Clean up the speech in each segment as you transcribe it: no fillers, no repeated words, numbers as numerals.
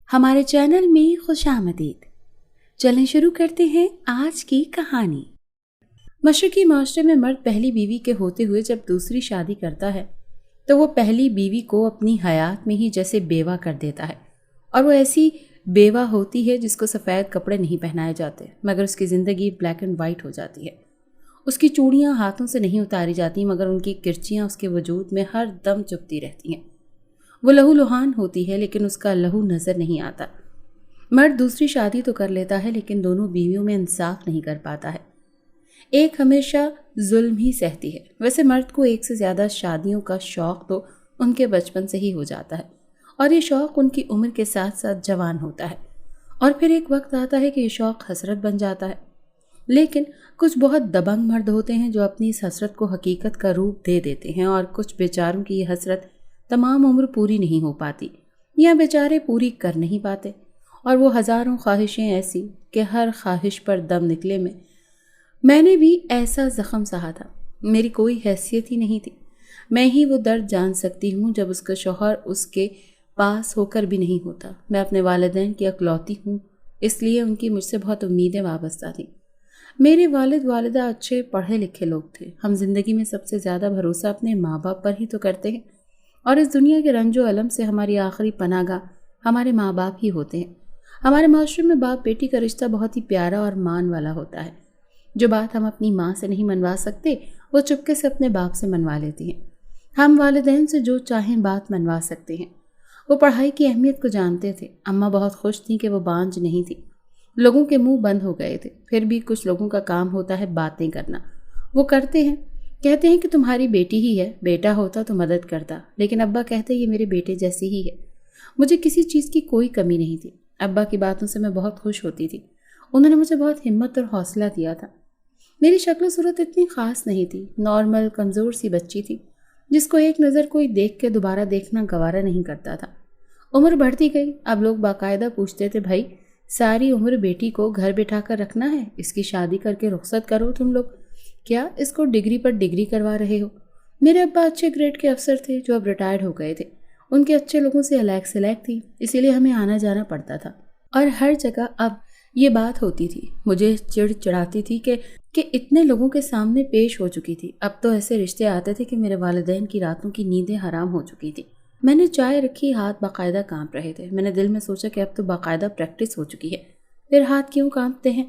ہمارے چینل میں خوش آمدید۔ چلیں شروع کرتے ہیں آج کی کہانی۔ مشرقی معاشرے میں مرد پہلی بیوی کے ہوتے ہوئے جب دوسری شادی کرتا ہے تو وہ پہلی بیوی کو اپنی حیات میں ہی جیسے بیوہ کر دیتا ہے، اور وہ ایسی بیوہ ہوتی ہے جس کو سفید کپڑے نہیں پہنائے جاتے مگر اس کی زندگی بلیک اینڈ وائٹ ہو جاتی ہے۔ اس کی چوڑیاں ہاتھوں سے نہیں اتاری جاتی مگر ان کی کرچیاں اس کے وجود میں ہر دم چپتی رہتی ہیں۔ وہ لہو لہان ہوتی ہے لیکن اس کا لہو نظر نہیں آتا۔ مرد دوسری شادی تو کر لیتا ہے لیکن دونوں بیویوں میں انصاف نہیں کر پاتا ہے۔ ایک ہمیشہ ظلم ہی سہتی ہے۔ ویسے مرد کو ایک سے زیادہ شادیوں کا شوق تو ان کے بچپن سے ہی ہو جاتا ہے، اور یہ شوق ان کی عمر کے ساتھ ساتھ جوان ہوتا ہے، اور پھر ایک وقت آتا ہے کہ یہ شوق حسرت بن جاتا ہے۔ لیکن کچھ بہت دبنگ مرد ہوتے ہیں جو اپنی اس حسرت کو حقیقت کا روپ دے دیتے ہیں، اور کچھ بیچاروں کی یہ حسرت تمام عمر پوری نہیں ہو پاتی یا بیچارے پوری کر نہیں پاتے، اور وہ ہزاروں خواہشیں ایسی کہ ہر خواہش پر دم نکلے میں نے بھی ایسا زخم سہا تھا۔ میری کوئی حیثیت ہی نہیں تھی۔ میں ہی وہ درد جان سکتی ہوں جب اس کا شوہر اس کے پاس ہو کر بھی نہیں ہوتا۔ میں اپنے والدین کی اکلوتی ہوں، اس لیے ان کی مجھ سے بہت امیدیں وابستہ تھیں۔ میرے والد والدہ اچھے پڑھے لکھے لوگ تھے۔ ہم زندگی میں سب سے زیادہ بھروسہ اپنے ماں باپ پر ہی تو کرتے ہیں، اور اس دنیا کے رنج و الم سے ہماری آخری پناہ گاہ ہمارے ماں باپ ہی ہوتے ہیں۔ ہمارے معاشرے میں باپ بیٹی کا رشتہ بہت ہی پیارا اور مان والا ہوتا ہے۔ جو بات ہم اپنی ماں سے نہیں منوا سکتے وہ چپکے سے اپنے باپ سے منوا لیتی ہیں۔ ہم والدین سے جو چاہیں بات منوا سکتے ہیں۔ وہ پڑھائی کی اہمیت کو جانتے تھے۔ اماں بہت خوش تھیں کہ وہ بانجھ نہیں تھی۔ لوگوں کے منہ بند ہو گئے تھے، پھر بھی کچھ لوگوں کا کام ہوتا ہے باتیں کرنا۔ وہ کرتے ہیں، کہتے ہیں کہ تمہاری بیٹی ہی ہے، بیٹا ہوتا تو مدد کرتا، لیکن ابا کہتے یہ میرے بیٹے جیسی ہی ہے۔ مجھے کسی چیز کی کوئی کمی نہیں تھی۔ ابا کی باتوں سے میں بہت خوش ہوتی تھی۔ انہوں نے مجھے بہت ہمت اور حوصلہ دیا تھا۔ میری شکل و صورت اتنی خاص نہیں تھی، نارمل کمزور سی بچی تھی جس کو ایک نظر کوئی دیکھ کے دوبارہ دیکھنا گوارا نہیں کرتا تھا۔ عمر بڑھتی گئی، اب لوگ باقاعدہ پوچھتے تھے، بھائی ساری عمر بیٹی کو گھر بٹھا کر رکھنا ہے؟ اس کی شادی کر کے رخصت کرو تم لوگ، کیا اس کو ڈگری پر ڈگری کروا رہے ہو؟ میرے ابا اچھے گریڈ کے افسر تھے جو اب ریٹائرڈ ہو گئے تھے۔ ان کے اچھے لوگوں سے الیک سلیک تھی، اسی لیے ہمیں آنا جانا پڑتا تھا، اور ہر جگہ اب یہ بات ہوتی تھی۔ مجھے چڑ چڑھاتی تھی کہ اتنے لوگوں کے سامنے پیش ہو چکی تھی۔ اب تو ایسے رشتے آتے تھے کہ میرے والدین کی راتوں کی نیندیں حرام ہو چکی تھی۔ میں نے چائے رکھی، ہاتھ باقاعدہ کانپ رہے تھے۔ میں نے دل میں سوچا کہ اب تو باقاعدہ پریکٹس ہو چکی ہے، پھر ہاتھ کیوں کانپتے ہیں؟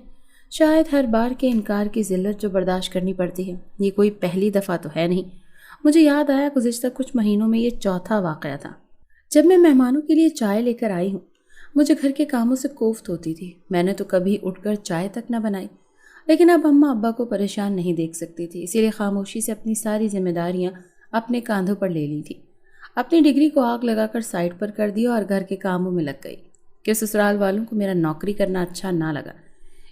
شاید ہر بار کے انکار کی ذلت جو برداشت کرنی پڑتی ہے، یہ کوئی پہلی دفعہ تو ہے نہیں۔ مجھے یاد آیا گزشتہ کچھ مہینوں میں یہ چوتھا واقعہ تھا جب میں مہمانوں کے لیے چائے لے کر آئی ہوں۔ مجھے گھر کے کاموں سے کوفت ہوتی تھی، میں نے تو کبھی اٹھ کر چائے تک نہ بنائی، لیکن اب اماں ابا کو پریشان نہیں دیکھ سکتی تھی، اسی لیے خاموشی سے اپنی ساری ذمہ داریاں اپنے کاندھوں پر لے لی تھی۔ اپنی ڈگری کو آگ لگا کر سائڈ پر کر دیا اور گھر کے کاموں میں لگ گئی کہ سسرال والوں کو میرا نوکری کرنا اچھا نہ لگا۔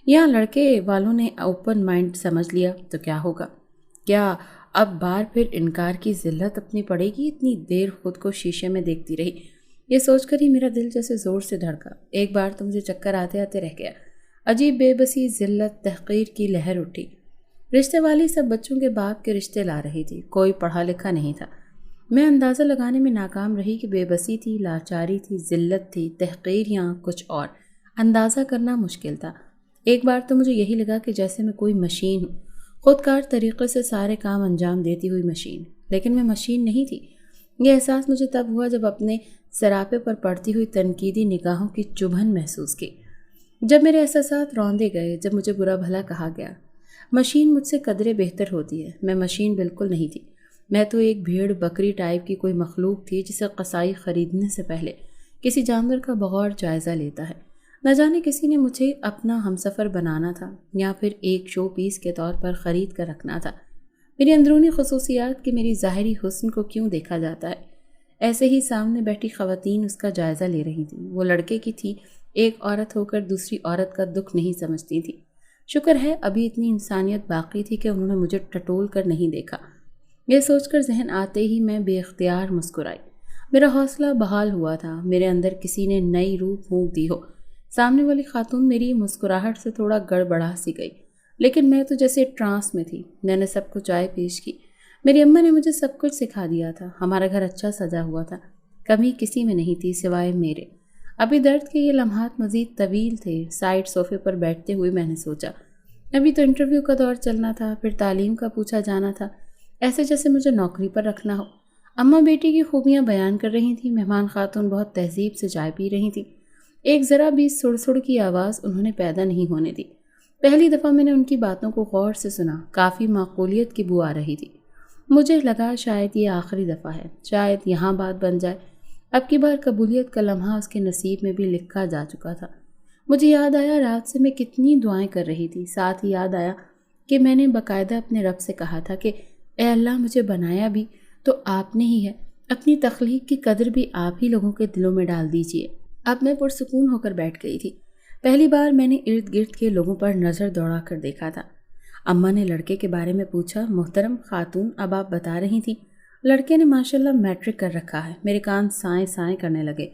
یہاں لڑکے والوں نے اوپن مائنڈ سمجھ لیا تو کیا ہوگا؟ کیا اب بار پھر انکار کی ذلت اپنی پڑے گی؟ اتنی دیر خود کو شیشے میں دیکھتی رہی، یہ سوچ کر ہی میرا دل جیسے زور سے دھڑکا۔ ایک بار تو مجھے چکر آتے آتے رہ گیا۔ عجیب بے بسی، ذلت، تحقیر کی لہر اٹھی۔ رشتے والی سب بچوں کے باپ کے رشتے لا رہی تھی، کوئی پڑھا لکھا نہیں تھا۔ میں اندازہ لگانے میں ناکام رہی کہ بے بسی تھی، لاچاری تھی، ذلت تھی، تحقیر یا کچھ اور، اندازہ کرنا مشکل تھا۔ ایک بار تو مجھے یہی لگا کہ جیسے میں کوئی مشین ہوں، خودکار طریقے سے سارے کام انجام دیتی ہوئی مشین، لیکن میں مشین نہیں تھی۔ یہ احساس مجھے تب ہوا جب اپنے سراپے پر پڑتی ہوئی تنقیدی نگاہوں کی چبھن محسوس کی، جب میرے احساسات روندے گئے، جب مجھے برا بھلا کہا گیا۔ مشین مجھ سے قدرے بہتر ہوتی ہے، میں مشین بالکل نہیں تھی۔ میں تو ایک بھیڑ بکری ٹائپ کی کوئی مخلوق تھی جسے قصائی خریدنے سے پہلے کسی جانور کا بغور جائزہ لیتا ہے۔ نہ جانے کسی نے مجھے اپنا ہمسفر بنانا تھا یا پھر ایک شو پیس کے طور پر خرید کر رکھنا تھا۔ میری اندرونی خصوصیات کی میری ظاہری حسن کو کیوں دیکھا جاتا ہے؟ ایسے ہی سامنے بیٹھی خواتین اس کا جائزہ لے رہی تھیں۔ وہ لڑکے کی تھی، ایک عورت ہو کر دوسری عورت کا دکھ نہیں سمجھتی تھی۔ شکر ہے ابھی اتنی انسانیت باقی تھی کہ انہوں نے مجھے ٹٹول کر نہیں دیکھا۔ یہ سوچ کر ذہن آتے ہی میں بے اختیار مسکرائی۔ میرا حوصلہ بحال ہوا تھا، میرے اندر کسی نے نئی روح پھونک دی ہو۔ سامنے والی خاتون میری مسکراہٹ سے تھوڑا گڑبڑا سی گئی، لیکن میں تو جیسے ٹرانس میں تھی۔ میں نے سب کو چائے پیش کی۔ میری اماں نے مجھے سب کچھ سکھا دیا تھا۔ ہمارا گھر اچھا سجا ہوا تھا، کمی کسی میں نہیں تھی سوائے میرے۔ ابھی درد کے یہ لمحات مزید طویل تھے۔ سائڈ صوفے پر بیٹھتے ہوئے میں نے سوچا، ابھی تو انٹرویو کا دور چلنا تھا، پھر تعلیم کا پوچھا جانا تھا، ایسے جیسے مجھے نوکری پر رکھنا ہو۔ اماں بیٹی کی خوبیاں بیان کر رہی تھیں۔ مہمان خاتون بہت تہذیب سے چائے پی رہی تھیں۔ ایک ذرا بھی سڑ سڑ کی آواز انہوں نے پیدا نہیں ہونے دی۔ پہلی دفعہ میں نے ان کی باتوں کو غور سے سنا۔ کافی معقولیت کی بو آ رہی تھی۔ مجھے لگا شاید یہ آخری دفعہ ہے، شاید یہاں بات بن جائے۔ اب کی بار قبولیت کا لمحہ اس کے نصیب میں بھی لکھا جا چکا تھا۔ مجھے یاد آیا رات سے میں کتنی دعائیں کر رہی تھی۔ ساتھ ہی یاد آیا کہ میں نے باقاعدہ اپنے رب سے کہا تھا کہ اے اللہ، مجھے بنایا بھی تو آپ نے ہی ہے، اپنی تخلیق کی قدر بھی آپ ہی لوگوں کے دلوں میں ڈال دیجئے۔ اب میں پرسکون ہو کر بیٹھ گئی تھی۔ پہلی بار میں نے ارد گرد کے لوگوں پر نظر دوڑا کر دیکھا تھا۔ اماں نے لڑکے کے بارے میں پوچھا۔ محترم خاتون، اب آپ بتا رہی تھیں لڑکے نے ماشاءاللہ میٹرک کر رکھا ہے۔ میرے کان سائیں سائیں کرنے لگے۔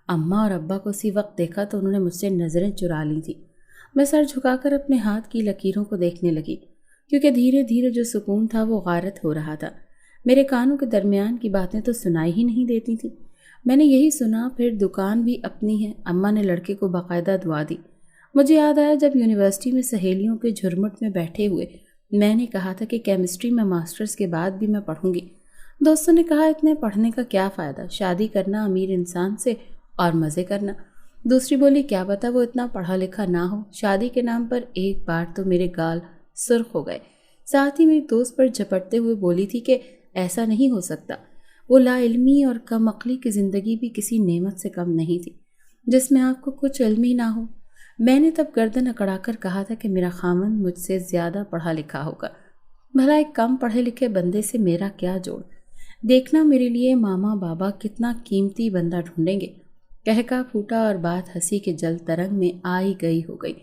اماں اور ابا کو اسی وقت دیکھا تو انہوں نے مجھ سے نظریں چرا لی تھیں۔ میں سر جھکا کر اپنے ہاتھ کی لکیروں کو دیکھنے لگی، کیونکہ دھیرے دھیرے جو سکون تھا وہ غارت ہو رہا تھا۔ میرے کانوں کے درمیان کی باتیں تو سنائی ہی نہیں دیتی تھیں۔ میں نے یہی سنا، پھر دکان بھی اپنی ہے۔ اماں نے لڑکے کو باقاعدہ دعا دی۔ مجھے یاد آیا جب یونیورسٹی میں سہیلیوں کے جھرمٹ میں بیٹھے ہوئے میں نے کہا تھا کہ کیمسٹری میں ماسٹرز کے بعد بھی میں پڑھوں گی۔ دوستوں نے کہا اتنے پڑھنے کا کیا فائدہ، شادی کرنا امیر انسان سے اور مزے کرنا۔ دوسری بولی کیا پتا وہ اتنا پڑھا لکھا نہ ہو۔ شادی کے نام پر ایک بار تو میرے گال سرخ ہو گئے۔ ساتھ ہی میری دوست پر جھپٹتے ہوئے بولی تھی کہ ایسا نہیں ہو سکتا، وہ لا علمی اور کم عقلی کی زندگی بھی کسی نعمت سے کم نہیں تھی جس میں آپ کو کچھ علم ہی نہ ہو۔ میں نے تب گردن اکڑا کر کہا تھا کہ میرا خاوند مجھ سے زیادہ پڑھا لکھا ہوگا، بھلا ایک کم پڑھے لکھے بندے سے میرا کیا جوڑ؟ دیکھنا میرے لیے ماما بابا کتنا قیمتی بندہ ڈھونڈیں گے۔ کہکا پھوٹا اور بات ہنسی کے جل ترنگ میں آئی گئی ہو گئی۔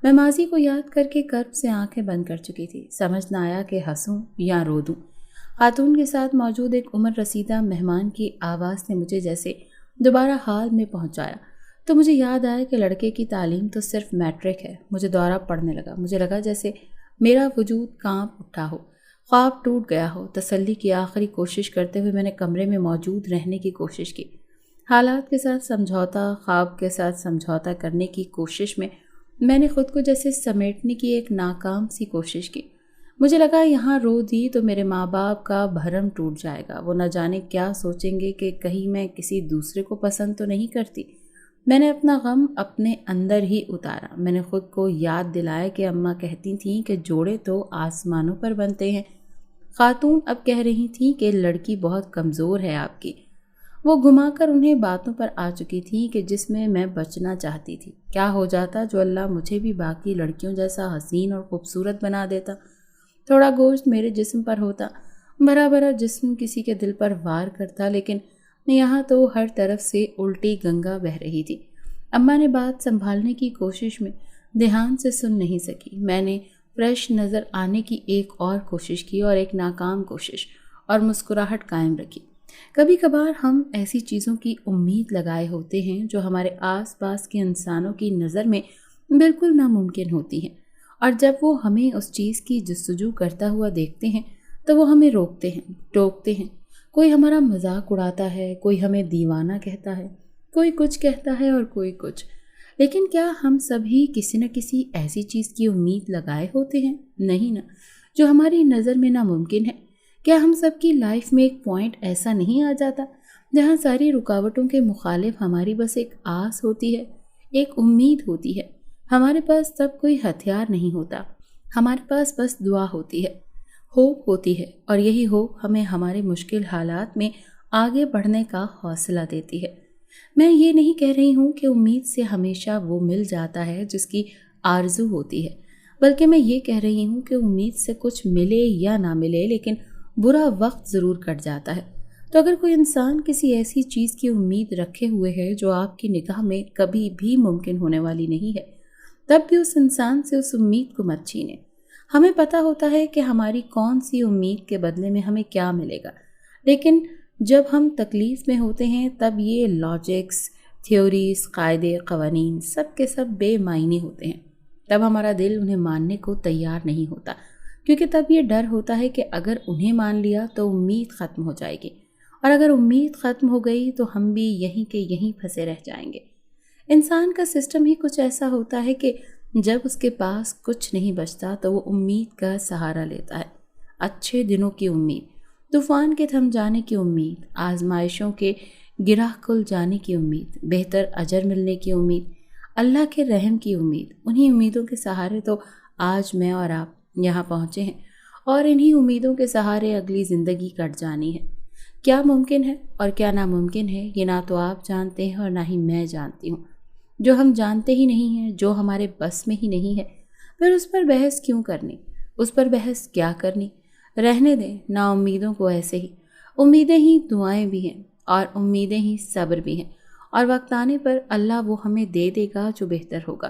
میں ماضی کو یاد کر کے کرب سے آنکھیں بند کر چکی تھی۔ سمجھ نہ آیا کہ ہنسوں یا رو دوں۔ خاتون کے ساتھ موجود ایک عمر رسیدہ مہمان کی آواز نے مجھے جیسے دوبارہ حال میں پہنچایا تو مجھے یاد آیا کہ لڑکے کی تعلیم تو صرف میٹرک ہے۔ مجھے دورہ پڑنے لگا۔ مجھے لگا جیسے میرا وجود کانپ اٹھا ہو، خواب ٹوٹ گیا ہو۔ تسلی کی آخری کوشش کرتے ہوئے میں نے کمرے میں موجود رہنے کی کوشش کی۔ حالات کے ساتھ سمجھوتا، خواب کے ساتھ سمجھوتا کرنے کی کوشش میں نے خود کو جیسے سمیٹنے کی ایک ناکام سی کوشش کی۔ مجھے لگا یہاں رو دی تو میرے ماں باپ کا بھرم ٹوٹ جائے گا، وہ نہ جانے کیا سوچیں گے کہ کہیں میں کسی دوسرے کو پسند تو نہیں کرتی۔ میں نے اپنا غم اپنے اندر ہی اتارا۔ میں نے خود کو یاد دلایا کہ اماں کہتی تھیں کہ جوڑے تو آسمانوں پر بنتے ہیں۔ خاتون اب کہہ رہی تھیں کہ لڑکی بہت کمزور ہے آپ کی۔ وہ گھما کر انہیں باتوں پر آ چکی تھیں کہ جس میں بچنا چاہتی تھی۔ کیا ہو جاتا جو اللہ مجھے بھی باقی لڑکیوں جیسا حسین اور خوبصورت بنا دیتا؟ تھوڑا گوشت میرے جسم پر ہوتا، بھرا بھرا جسم کسی کے دل پر وار کرتا، لیکن یہاں تو ہر طرف سے الٹی گنگا بہہ رہی تھی۔ اماں نے بات سنبھالنے کی کوشش میں دھیان سے سن نہیں سکی۔ میں نے فریش نظر آنے کی ایک اور کوشش کی اور ایک ناکام کوشش، اور مسکراہٹ قائم رکھی۔ کبھی کبھار ہم ایسی چیزوں کی امید لگائے ہوتے ہیں جو ہمارے آس پاس کے انسانوں کی نظر میں بالکل ناممکن ہوتی ہیں، اور جب وہ ہمیں اس چیز کی جستجو کرتا ہوا دیکھتے ہیں تو وہ ہمیں روکتے ہیں، ٹوکتے ہیں۔ کوئی ہمارا مذاق اڑاتا ہے، کوئی ہمیں دیوانہ کہتا ہے، کوئی کچھ کہتا ہے اور کوئی کچھ۔ لیکن کیا ہم سبھی کسی نہ کسی ایسی چیز کی امید لگائے ہوتے ہیں؟ نہیں نا، جو ہماری نظر میں ناممکن ہے۔ کیا ہم سب کی لائف میں ایک پوائنٹ ایسا نہیں آ جاتا جہاں ساری رکاوٹوں کے مخالف ہماری بس ایک آس ہوتی ہے، ایک امید ہوتی ہے؟ ہمارے پاس تب کوئی ہتھیار نہیں ہوتا، ہمارے پاس بس دعا ہوتی ہے، ہوپ ہوتی ہے، اور یہی ہوپ ہمیں ہمارے مشکل حالات میں آگے بڑھنے کا حوصلہ دیتی ہے۔ میں یہ نہیں کہہ رہی ہوں کہ امید سے ہمیشہ وہ مل جاتا ہے جس کی آرزو ہوتی ہے، بلکہ میں یہ کہہ رہی ہوں کہ امید سے کچھ ملے یا نہ ملے لیکن برا وقت ضرور کٹ جاتا ہے۔ تو اگر کوئی انسان کسی ایسی چیز کی امید رکھے ہوئے ہے جو آپ کی نگاہ میں کبھی بھی ممکن ہونے والی نہیں ہے، تب بھی اس انسان سے اس امید کو مت چھینیں۔ ہمیں پتہ ہوتا ہے کہ ہماری کون سی امید کے بدلے میں ہمیں کیا ملے گا، لیکن جب ہم تکلیف میں ہوتے ہیں تب یہ لاجکس، تھیوریز، قاعدے، قوانین سب کے سب بے معنی ہوتے ہیں۔ تب ہمارا دل انہیں ماننے کو تیار نہیں ہوتا، کیونکہ تب یہ ڈر ہوتا ہے کہ اگر انہیں مان لیا تو امید ختم ہو جائے گی، اور اگر امید ختم ہو گئی تو ہم بھی یہیں کے یہیں پھنسے رہ جائیں گے۔ انسان کا سسٹم ہی کچھ ایسا ہوتا ہے کہ جب اس کے پاس کچھ نہیں بچتا تو وہ امید کا سہارا لیتا ہے۔ اچھے دنوں کی امید، طوفان کے تھم جانے کی امید، آزمائشوں کے گرہ کھل جانے کی امید، بہتر اجر ملنے کی امید، اللہ کے رحم کی امید، انہی امیدوں کے سہارے تو آج میں اور آپ یہاں پہنچے ہیں، اور انہی امیدوں کے سہارے اگلی زندگی کٹ جانی ہے۔ کیا ممکن ہے اور کیا ناممکن ہے یہ نہ تو آپ جانتے ہیں اور نہ ہی میں جانتی ہوں۔ جو ہم جانتے ہی نہیں ہیں، جو ہمارے بس میں ہی نہیں ہے، پھر اس پر بحث کیوں کرنی، اس پر بحث کیا کرنی؟ رہنے دیں نا امیدوں کو ایسے ہی۔ امیدیں ہی دعائیں بھی ہیں، اور امیدیں ہی صبر بھی ہیں، اور وقت آنے پر اللہ وہ ہمیں دے دے گا جو بہتر ہوگا۔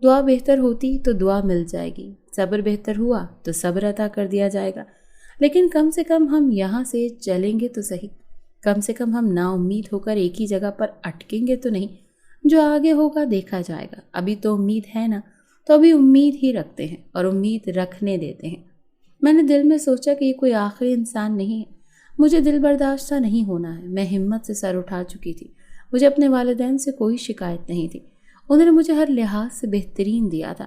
دعا بہتر ہوتی تو دعا مل جائے گی، صبر بہتر ہوا تو صبر عطا کر دیا جائے گا۔ لیکن کم سے کم ہم یہاں سے چلیں گے تو صحیح، کم سے کم ہم نا امید ہو کر ایک ہی جگہ پر اٹکیں گے تو نہیں۔ جو آگے ہوگا دیکھا جائے گا، ابھی تو امید ہے نا، تو ابھی امید ہی رکھتے ہیں اور امید رکھنے دیتے ہیں۔ میں نے دل میں سوچا کہ یہ کوئی آخری انسان نہیں ہے، مجھے دل برداشتہ نہیں ہونا ہے۔ میں ہمت سے سر اٹھا چکی تھی، مجھے اپنے والدین سے کوئی شکایت نہیں تھی، انہوں نے مجھے ہر لحاظ سے بہترین دیا تھا۔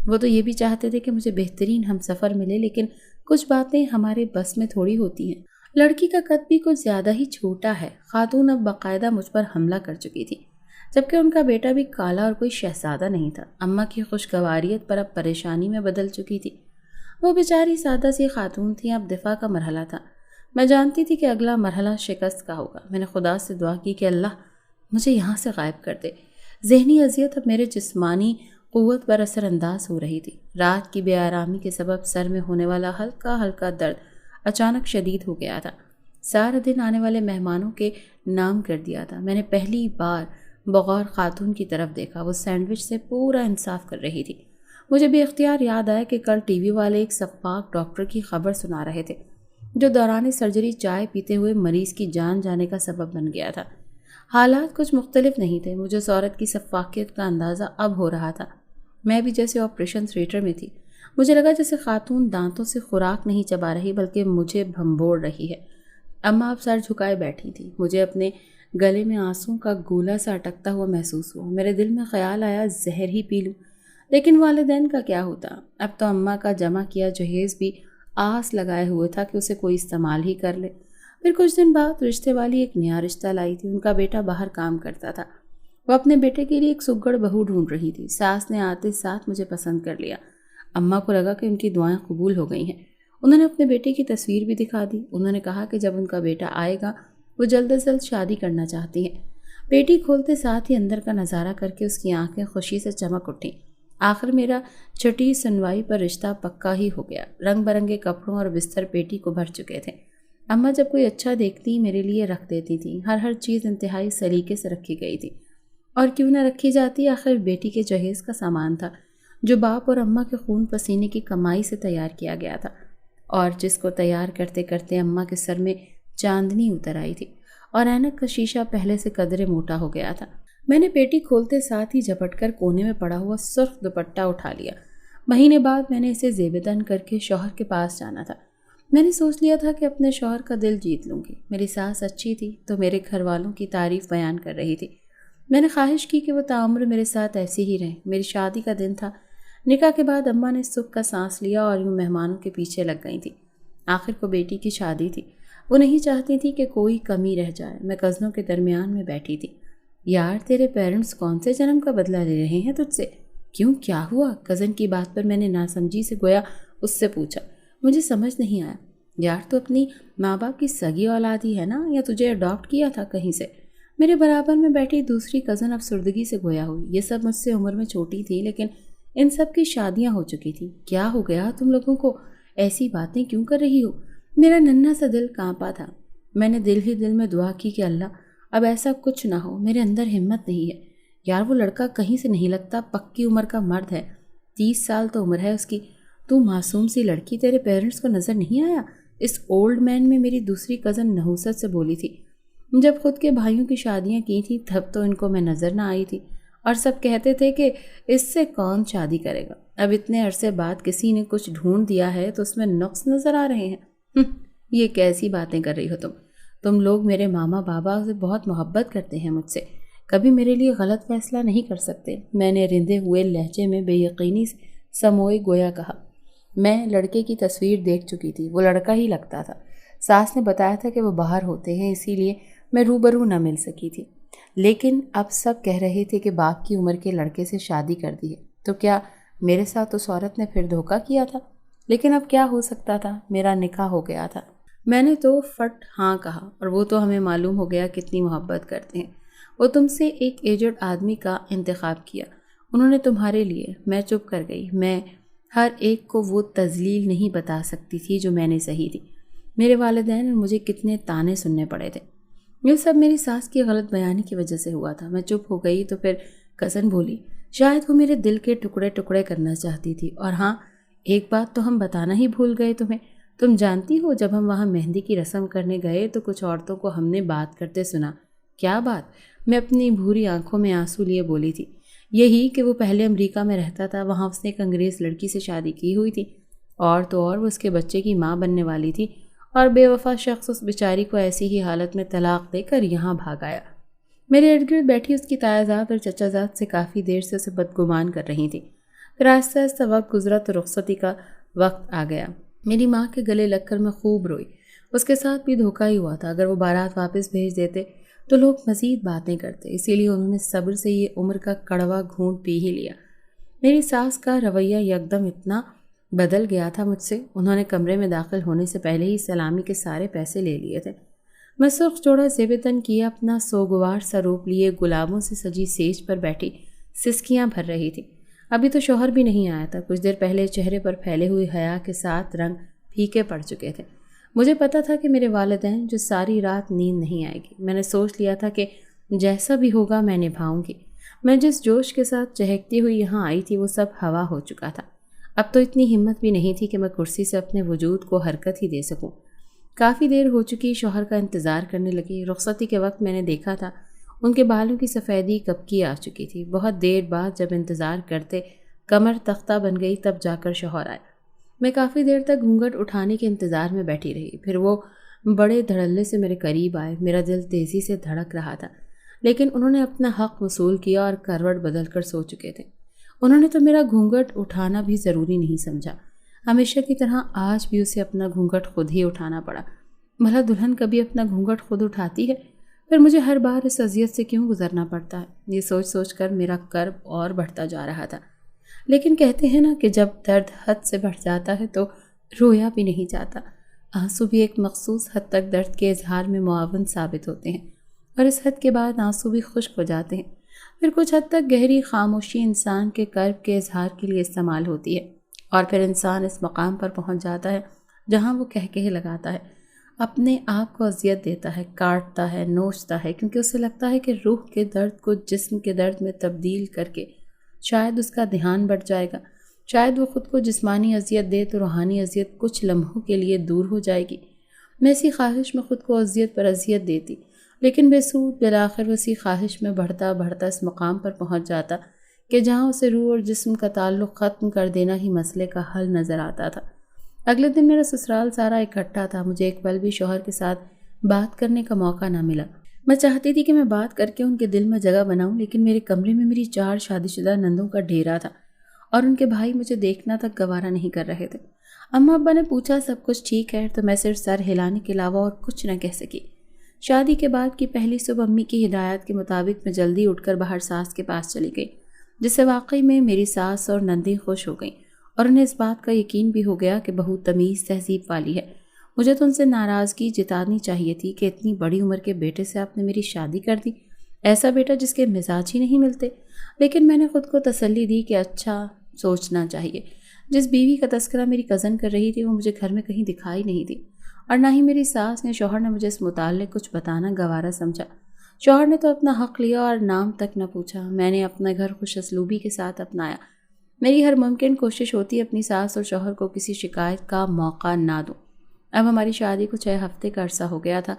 وہ تو یہ بھی چاہتے تھے کہ مجھے بہترین ہم سفر ملے، لیکن کچھ باتیں ہمارے بس میں تھوڑی ہوتی ہیں۔ لڑکی کا قد بھی کچھ زیادہ ہی چھوٹا ہے، خاتون اب باقاعدہ مجھ پر حملہ کر چکی تھی، جبکہ ان کا بیٹا بھی کالا اور کوئی شہزادہ نہیں تھا۔ اماں کی خوشگواریت پر اب پریشانی میں بدل چکی تھی۔ وہ بیچاری سادہ سی خاتون تھی، اب دفاع کا مرحلہ تھا۔ میں جانتی تھی کہ اگلا مرحلہ شکست کا ہوگا۔ میں نے خدا سے دعا کی کہ اللہ مجھے یہاں سے غائب کر دے۔ ذہنی اذیت اب میرے جسمانی قوت پر اثر انداز ہو رہی تھی۔ رات کی بے آرامی کے سبب سر میں ہونے والا ہلکا ہلکا درد اچانک شدید ہو گیا تھا۔ سارا دن آنے والے مہمانوں کے نام کر دیا تھا۔ میں نے پہلی بار بغور خاتون کی طرف دیکھا، وہ سینڈوچ سے پورا انصاف کر رہی تھی۔ مجھے بھی اختیار یاد آیا کہ کل ٹی وی والے ایک سفاک ڈاکٹر کی خبر سنا رہے تھے جو دوران سرجری چائے پیتے ہوئے مریض کی جان جانے کا سبب بن گیا تھا۔ حالات کچھ مختلف نہیں تھے، مجھے اس عورت کی سفاکیت کا اندازہ اب ہو رہا تھا۔ میں بھی جیسے آپریشن تھیٹر میں تھی، مجھے لگا جیسے خاتون دانتوں سے خوراک نہیں چبا رہی بلکہ مجھے بھنبوڑ رہی ہے۔ اماں اب سر جھکائے بیٹھی تھی، مجھے اپنے گلے میں آنسوں کا گولا سا اٹکتا ہوا محسوس ہوا۔ میرے دل میں خیال آیا زہر ہی پی لوں، لیکن والدین کا کیا ہوتا؟ اب تو اماں کا جمع کیا جہیز بھی آس لگائے ہوئے تھا کہ اسے کوئی استعمال ہی کر لے۔ پھر کچھ دن بعد رشتے والی ایک نیا رشتہ لائی تھی۔ ان کا بیٹا باہر کام کرتا تھا، وہ اپنے بیٹے کے لیے ایک سگڑ بہو ڈھونڈ رہی تھی۔ ساس نے آتے ساتھ مجھے پسند کر لیا۔ اماں کو لگا کہ ان کی دعائیں قبول ہو گئی ہیں۔ انہوں نے اپنے بیٹے کی تصویر بھی دکھا دی۔ انہوں نے کہا کہ جب ان کا بیٹا آئے گا وہ جلد از جلد شادی کرنا چاہتی ہیں۔ بیٹی کھولتے ساتھ ہی اندر کا نظارہ کر کے اس کی آنکھیں خوشی سے چمک اٹھیں۔ آخر میرا چھٹی سنوائی پر رشتہ پکا ہی ہو گیا۔ رنگ برنگے کپڑوں اور بستر پیٹی کو بھر چکے تھے۔ اماں جب کوئی اچھا دیکھتی میرے لیے رکھ دیتی تھی۔ ہر چیز انتہائی سلیقے سے رکھی گئی تھی، اور کیوں نہ رکھی جاتی، آخر بیٹی کے جہیز کا سامان تھا جو باپ اور اماں کے خون پسینے کی کمائی سے تیار کیا گیا تھا، اور جس کو تیار کرتے کرتے اماں کے سر میں چاندنی اتر آئی تھی اور اینک کا شیشہ پہلے سے قدرے موٹا ہو گیا تھا۔ میں نے پیٹی کھولتے ساتھ ہی جھپٹ کر کونے میں پڑا ہوا سرخ دوپٹہ اٹھا لیا۔ مہینے بعد میں نے اسے زیب تن کر کے شوہر کے پاس جانا تھا۔ میں نے سوچ لیا تھا کہ اپنے شوہر کا دل جیت لوں گی۔ میری ساس اچھی تھی تو میرے گھر والوں کی تعریف بیان کر رہی تھی۔ میں نے خواہش کی کہ وہ تعمر میرے ساتھ ایسی ہی رہیں۔ میری شادی کا دن تھا۔ نکاح کے بعد اماں نے سکھ کا سانس لیا اور یوں مہمانوں کے پیچھے لگ گئی تھی۔ آخر کو بیٹی کی شادی تھی، وہ نہیں چاہتی تھی کہ کوئی کمی رہ جائے۔ میں کزنوں کے درمیان میں بیٹھی تھی۔ یار تیرے پیرنٹس کون سے جنم کا بدلہ لے رہے ہیں تجھ سے؟ کیوں، کیا ہوا؟ کزن کی بات پر میں نے ناسمجھی سے گویا اس سے پوچھا۔ مجھے سمجھ نہیں آیا۔ یار تو اپنی ماں باپ کی سگی اولاد ہی ہے نا، یا تجھے اڈاپٹ کیا تھا کہیں سے؟ میرے برابر میں بیٹھی دوسری کزن افسردگی سے گویا ہوئی۔ یہ سب مجھ سے عمر میں چھوٹی تھی، لیکن ان سب کی شادیاں ہو چکی تھی۔ کیا ہو گیا تم لوگوں کو؟ ایسی باتیں کیوں کر رہی ہو؟ میرا ننھا سا دل کانپا تھا۔ میں نے دل ہی دل میں دعا کی کہ اللہ اب ایسا کچھ نہ ہو۔ میرے اندر ہمت نہیں ہے یار، وہ لڑکا کہیں سے نہیں لگتا، پکی عمر کا مرد ہے، 30 سال تو عمر ہے اس کی۔ تو معصوم سی لڑکی، تیرے پیرنٹس کو نظر نہیں آیا؟ اس اولڈ مین میں میری دوسری کزن نحوست سے بولی تھی۔ جب خود کے بھائیوں کی شادیاں کی تھیں تب تو ان کو میں نظر نہ آئی تھی، اور سب کہتے تھے کہ اس سے کون شادی کرے گا۔ اب اتنے عرصے بعد کسی نے کچھ ڈھونڈ دیا ہے تو اس میں نقص نظر آ رہے ہیں۔ یہ کیسی باتیں کر رہی ہو تم لوگ میرے ماما بابا سے بہت محبت کرتے ہیں مجھ سے، کبھی میرے لیے غلط فیصلہ نہیں کر سکتے۔ میں نے رندے ہوئے لہجے میں بے یقینی سموئے گویا کہا۔ میں لڑکے کی تصویر دیکھ چکی تھی، وہ لڑکا ہی لگتا تھا۔ ساس نے بتایا تھا کہ وہ باہر ہوتے ہیں، اسی لیے میں روبرو نہ مل سکی تھی، لیکن اب سب کہہ رہے تھے کہ باپ کی عمر کے لڑکے سے شادی کر دی ہے، تو کیا میرے ساتھ اس عورت نے پھر دھوکہ کیا تھا؟ لیکن اب کیا ہو سکتا تھا، میرا نکاح ہو گیا تھا۔ میں نے تو فٹ ہاں کہا، اور وہ تو ہمیں معلوم ہو گیا کتنی محبت کرتے ہیں۔ وہ تم سے ایک ایجڈ آدمی کا انتخاب کیا، انہوں نے تمہارے لیے۔ میں چپ کر گئی۔ میں ہر ایک کو وہ تذلیل نہیں بتا سکتی تھی جو میں نے سہی تھی۔ میرے والدین اور مجھے کتنے تانے سننے پڑے تھے۔ یہ سب میری ساس کی غلط بیانی کی وجہ سے ہوا تھا۔ میں چپ ہو گئی تو پھر کزن بولی، شاید وہ میرے دل کے ٹکڑے ٹکڑے کرنا چاہتی تھی۔ اور ہاں، ایک بات تو ہم بتانا ہی بھول گئے تمہیں۔ تم جانتی ہو جب ہم وہاں مہندی کی رسم کرنے گئے تو کچھ عورتوں کو ہم نے بات کرتے سنا۔ کیا بات؟ میں اپنی بھوری آنکھوں میں آنسو لیے بولی تھی۔ یہی کہ وہ پہلے امریکہ میں رہتا تھا، وہاں اس نے ایک انگریز لڑکی سے شادی کی ہوئی تھی، اور تو اور وہ اس کے بچے کی ماں بننے والی تھی، اور بے وفا شخص اس بیچاری کو ایسی ہی حالت میں طلاق دے کر یہاں بھاگ آیا۔ میرے ارد گرد بیٹھی اس کی تایا زاد اور چچا زاد سے کافی دیر سے اسے بدگمان کر رہی تھی۔ پھر آہستہ آہستہ وقت گزرا تو رخصتی کا وقت آ گیا۔ میری ماں کے گلے لگ کر میں خوب روئی۔ اس کے ساتھ بھی دھوکہ ہی ہوا تھا۔ اگر وہ بارات واپس بھیج دیتے تو لوگ مزید باتیں کرتے، اسی لیے انہوں نے صبر سے یہ عمر کا کڑوا گھونٹ پی ہی لیا۔ میری ساس کا رویہ یکدم اتنا بدل گیا تھا مجھ سے، انہوں نے کمرے میں داخل ہونے سے پہلے ہی سلامی کے سارے پیسے لے لیے تھے۔ میں سرخ جوڑا زیب تن کیے اپنا سوگوار سروپ لیے گلابوں سے سجی سیج پر بیٹھی سسکیاں بھر رہی تھی۔ ابھی تو شوہر بھی نہیں آیا تھا۔ کچھ دیر پہلے چہرے پر پھیلے ہوئے حیا کے ساتھ رنگ پھیکے پڑ چکے تھے۔ مجھے پتا تھا کہ میرے والدین جو ساری رات نیند نہیں آئے گی۔ میں نے سوچ لیا تھا کہ جیسا بھی ہوگا میں نبھاؤں گی۔ میں جس جوش کے ساتھ چہکتی ہوئی یہاں آئی تھی وہ سب ہوا ہو چکا تھا۔ اب تو اتنی ہمت بھی نہیں تھی کہ میں کرسی سے اپنے وجود کو حرکت ہی دے سکوں۔ کافی دیر ہو چکی، شوہر کا انتظار کرنے لگی۔ رخصتی کے وقت میں نے دیکھا تھا ان کے بالوں کی سفیدی کب کی آ چکی تھی۔ بہت دیر بعد جب انتظار کرتے کمر تختہ بن گئی تب جا کر شوہر آئے۔ میں کافی دیر تک گھونگھٹ اٹھانے کے انتظار میں بیٹھی رہی۔ پھر وہ بڑے دھڑلے سے میرے قریب آئے۔ میرا دل تیزی سے دھڑک رہا تھا، لیکن انہوں نے اپنا حق وصول کیا اور کروٹ بدل کر سو چکے تھے۔ انہوں نے تو میرا گھونگھٹ اٹھانا بھی ضروری نہیں سمجھا۔ ہمیشہ کی طرح آج بھی اسے اپنا گھونگھٹ خود ہی اٹھانا پڑا۔ بھلا دلہن کبھی اپنا گھونگھٹ خود اٹھاتی ہے؟ پھر مجھے ہر بار اس اذیت سے کیوں گزرنا پڑتا ہے؟ یہ سوچ سوچ کر میرا کرب اور بڑھتا جا رہا تھا۔ لیکن کہتے ہیں نا کہ جب درد حد سے بڑھ جاتا ہے تو رویا بھی نہیں جاتا۔ آنسو بھی ایک مخصوص حد تک درد کے اظہار میں معاون ثابت ہوتے ہیں، اور اس حد کے بعد آنسو بھی خشک ہو جاتے ہیں۔ پھر کچھ حد تک گہری خاموشی انسان کے کرب کے اظہار کے لیے استعمال ہوتی ہے، اور پھر انسان اس مقام پر پہنچ جاتا ہے جہاں وہ کہہ لگاتا ہے، اپنے آپ کو اذیت دیتا ہے، کاٹتا ہے، نوچتا ہے، کیونکہ اسے لگتا ہے کہ روح کے درد کو جسم کے درد میں تبدیل کر کے شاید اس کا دھیان بڑھ جائے گا، شاید وہ خود کو جسمانی اذیت دے تو روحانی اذیت کچھ لمحوں کے لیے دور ہو جائے گی۔ میں اسی خواہش میں خود کو اذیت پر اذیت دیتی، لیکن بے سود بالآخر وہ اسی خواہش میں بڑھتا بڑھتا اس مقام پر پہنچ جاتا کہ جہاں اسے روح اور جسم کا تعلق ختم کر دینا ہی مسئلے کا حل نظر آتا تھا۔ اگلے دن میرا سسرال سارا اکٹھا تھا۔ مجھے ایک پل بھی شوہر کے ساتھ بات کرنے کا موقع نہ ملا۔ میں چاہتی تھی کہ میں بات کر کے ان کے دل میں جگہ بناؤں، لیکن میرے کمرے میں میری 4 شادی شدہ نندوں کا ڈھیرا تھا، اور ان کے بھائی مجھے دیکھنا تک گوارا نہیں کر رہے تھے۔ اماں ابا نے پوچھا سب کچھ ٹھیک ہے، تو میں صرف سر ہلانے کے علاوہ اور کچھ نہ کہہ سکی۔ شادی کے بعد کی پہلی صبح امی کی ہدایت کے مطابق میں جلدی اٹھ کر باہر ساس کے پاس چلی گئی، جس سے واقعی میں میری ساس اور نندیں خوش ہو گئیں، اور انہیں اس بات کا یقین بھی ہو گیا کہ بہو تمیز تہذیب والی ہے۔ مجھے تو ان سے ناراضگی جتانی چاہیے تھی کہ اتنی بڑی عمر کے بیٹے سے آپ نے میری شادی کر دی، ایسا بیٹا جس کے مزاج ہی نہیں ملتے۔ لیکن میں نے خود کو تسلی دی کہ اچھا سوچنا چاہیے۔ جس بیوی کا تذکرہ میری کزن کر رہی تھی وہ مجھے گھر میں کہیں دکھائی نہیں دی، اور نہ ہی میری ساس نے شوہر نے مجھے اس متعلق کچھ بتانا گوارا سمجھا۔ شوہر نے تو اپنا حق لیا اور نام تک نہ پوچھا۔ میں نے اپنا گھر خوش اسلوبی کے ساتھ اپنایا۔ میری ہر ممکن کوشش ہوتی اپنی ساس اور شوہر کو کسی شکایت کا موقع نہ دوں۔ اب ہماری شادی کو 6 ہفتے کا عرصہ ہو گیا تھا،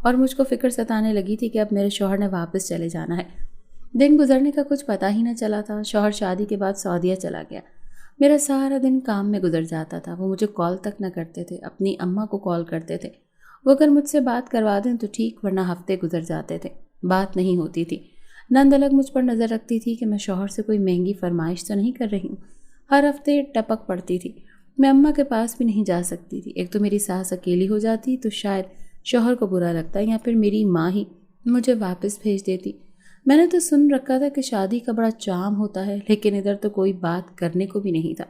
اور مجھ کو فکر ستانے لگی تھی کہ اب میرے شوہر نے واپس چلے جانا ہے۔ دن گزرنے کا کچھ پتہ ہی نہ چلا تھا۔ شوہر شادی کے بعد سعودیہ چلا گیا۔ میرا سارا دن کام میں گزر جاتا تھا۔ وہ مجھے کال تک نہ کرتے تھے، اپنی اماں کو کال کرتے تھے۔ وہ اگر مجھ سے بات کروا دیں تو ٹھیک، ورنہ ہفتے گزر جاتے تھے، بات نہیں ہوتی تھی۔ نند الگ مجھ پر نظر رکھتی تھی کہ میں شوہر سے کوئی مہنگی فرمائش تو نہیں کر رہی ہوں۔ ہر ہفتے ٹپک پڑتی تھی۔ میں اماں کے پاس بھی نہیں جا سکتی تھی۔ ایک تو میری ساس اکیلی ہو جاتی تو شاید شوہر کو برا لگتا یا پھر میری ماں ہی مجھے واپس بھیج دیتی۔ میں نے تو سن رکھا تھا کہ شادی کا بڑا چام ہوتا ہے، لیکن ادھر تو کوئی بات کرنے کو بھی نہیں تھا۔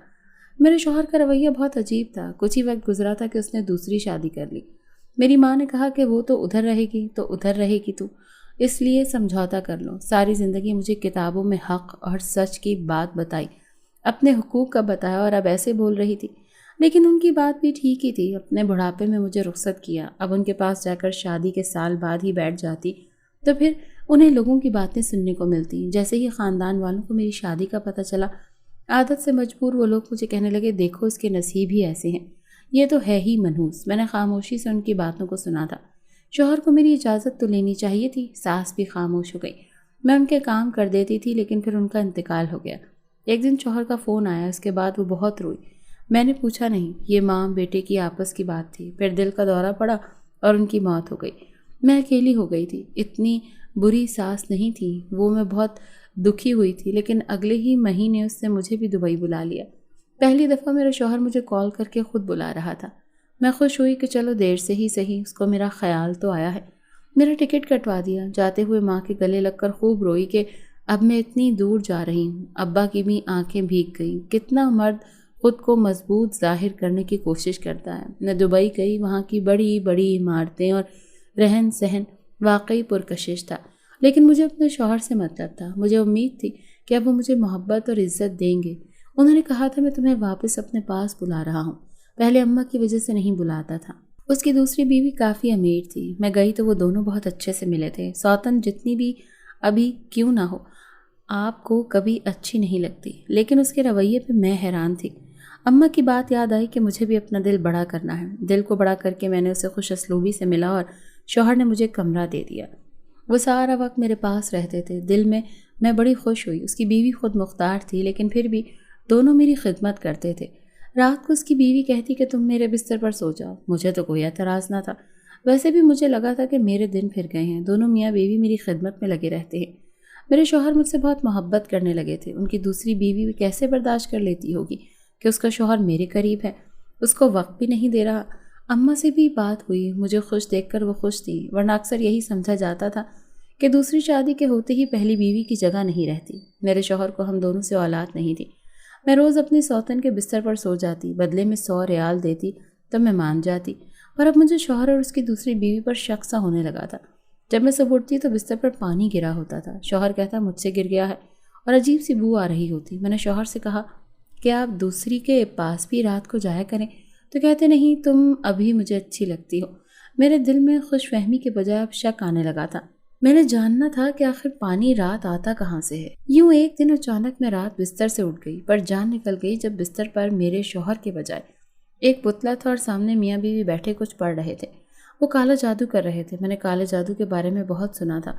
میرے شوہر کا رویہ بہت عجیب تھا۔ کچھ ہی وقت گزرا تھا کہ اس نے دوسری شادی کر لی۔ میری ماں نے کہا کہ وہ تو ادھر رہے گی تو ادھر رہے گی تو، اس لیے سمجھوتا کر لو۔ ساری زندگی مجھے کتابوں میں حق اور سچ کی بات بتائی، اپنے حقوق کا بتایا، اور اب ایسے بول رہی تھی۔ لیکن ان کی بات بھی ٹھیک ہی تھی۔ اپنے بڑھاپے میں مجھے رخصت کیا، اب ان کے پاس جا کر شادی کے سال بعد ہی بیٹھ جاتی تو پھر انہیں لوگوں کی باتیں سننے کو ملتی۔ جیسے ہی خاندان والوں کو میری شادی کا پتہ چلا، عادت سے مجبور وہ لوگ مجھے کہنے لگے، دیکھو اس کے نصیب ہی ایسے ہیں، یہ تو ہے ہی منحوس۔ میں نے خاموشی سے ان کی باتوں کو سنا تھا۔ شوہر کو میری اجازت تو لینی چاہیے تھی۔ ساس بھی خاموش ہو گئی۔ میں ان کے کام کر دیتی تھی، لیکن پھر ان کا انتقال ہو گیا۔ ایک دن شوہر کا فون آیا، اس کے بعد وہ بہت روئی۔ میں نے پوچھا نہیں، یہ ماں بیٹے کی آپس کی بات تھی۔ پھر دل کا دورہ پڑا اور ان کی موت ہو گئی۔ میں اکیلی ہو گئی تھی۔ اتنی بری ساس نہیں تھی وہ، میں بہت دکھی ہوئی تھی، لیکن اگلے ہی مہینے اس نے مجھے بھی دبئی بلا لیا۔ پہلی دفعہ میرا شوہر مجھے کال کر کے خود بلا رہا تھا۔ میں خوش ہوئی کہ چلو دیر سے ہی صحیح، اس کو میرا خیال تو آیا ہے۔ میرا ٹکٹ کٹوا دیا۔ جاتے ہوئے ماں کے گلے لگ کر خوب روئی کہ اب میں اتنی دور جا رہی ہوں۔ ابا کی بھی آنکھیں بھیگ گئیں۔ کتنا مرد خود کو مضبوط ظاہر کرنے کی کوشش کرتا ہے۔ میں دبئی گئی، وہاں کی بڑی بڑی عمارتیں اور رہن سہن واقعی پرکشش تھا، لیکن مجھے اپنے شوہر سے مطلب تھا۔ مجھے امید تھی کہ اب وہ مجھے محبت اور عزت دیں گے۔ انہوں نے کہا تھا میں تمہیں واپس اپنے پاس بلا رہا ہوں۔ پہلے اماں کی وجہ سے نہیں بلاتا تھا۔ اس کی دوسری بیوی کافی امیر تھی۔ میں گئی تو وہ دونوں بہت اچھے سے ملے تھے۔ سوتن جتنی بھی ابھی کیوں نہ ہو، آپ کو کبھی اچھی نہیں لگتی، لیکن اس کے رویے پہ میں حیران تھی۔ اماں کی بات یاد آئی کہ مجھے بھی اپنا دل بڑا کرنا ہے۔ دل کو بڑا کر کے میں نے اسے خوش اسلوبی سے ملا اور شوہر نے مجھے کمرہ دے دیا۔ وہ سارا وقت میرے پاس رہتے تھے۔ دل میں بڑی خوش ہوئی۔ اس کی بیوی خود مختار تھی، لیکن پھر بھی دونوں میری خدمت کرتے تھے۔ رات کو اس کی بیوی کہتی کہ تم میرے بستر پر سو جاؤ۔ مجھے تو کوئی اعتراض نہ تھا۔ ویسے بھی مجھے لگا تھا کہ میرے دن پھر گئے ہیں۔ دونوں میاں بیوی میری خدمت میں لگے رہتے ہیں۔ میرے شوہر مجھ سے بہت محبت کرنے لگے تھے۔ ان کی دوسری بیوی بھی کیسے برداشت کر لیتی ہوگی کہ اس کا شوہر میرے قریب ہے، اس کو وقت بھی نہیں دے رہا۔ اماں سے بھی بات ہوئی۔ مجھے خوش دیکھ کر وہ خوش تھی، ورنہ اکثر یہی سمجھا جاتا تھا کہ دوسری شادی کے ہوتے ہی پہلی بیوی کی جگہ نہیں رہتی۔ میرے شوہر کو ہم دونوں سے اولاد نہیں تھی۔ میں روز اپنی سوتن کے بستر پر سو جاتی، بدلے میں 100 ریال دیتی تب میں مان جاتی، اور اب مجھے شوہر اور اس کی دوسری بیوی پر شک سا ہونے لگا تھا۔ جب میں صبح اٹھتی تو بستر پر پانی گرا ہوتا تھا۔ شوہر کہتا مجھ سے گر گیا ہے، اور عجیب سی بو آ رہی ہوتی۔ میں نے شوہر سے کہا کہ آپ دوسری کے پاس بھی رات کو جایا کریں، تو کہتے نہیں، تم ابھی مجھے اچھی لگتی ہو۔ میرے دل میں خوش فہمی کے بجائے اب شک آنے لگا تھا۔ میں نے جاننا تھا کہ آخر پانی رات آتا کہاں سے ہے۔ یوں ایک دن اچانک میں رات بستر سے اٹھ گئی، پر جان نکل گئی جب بستر پر میرے شوہر کے بجائے ایک پتلا تھا اور سامنے میاں بیوی بیٹھے کچھ پڑھ رہے تھے۔ وہ کالا جادو کر رہے تھے۔ میں نے کالے جادو کے بارے میں بہت سنا تھا۔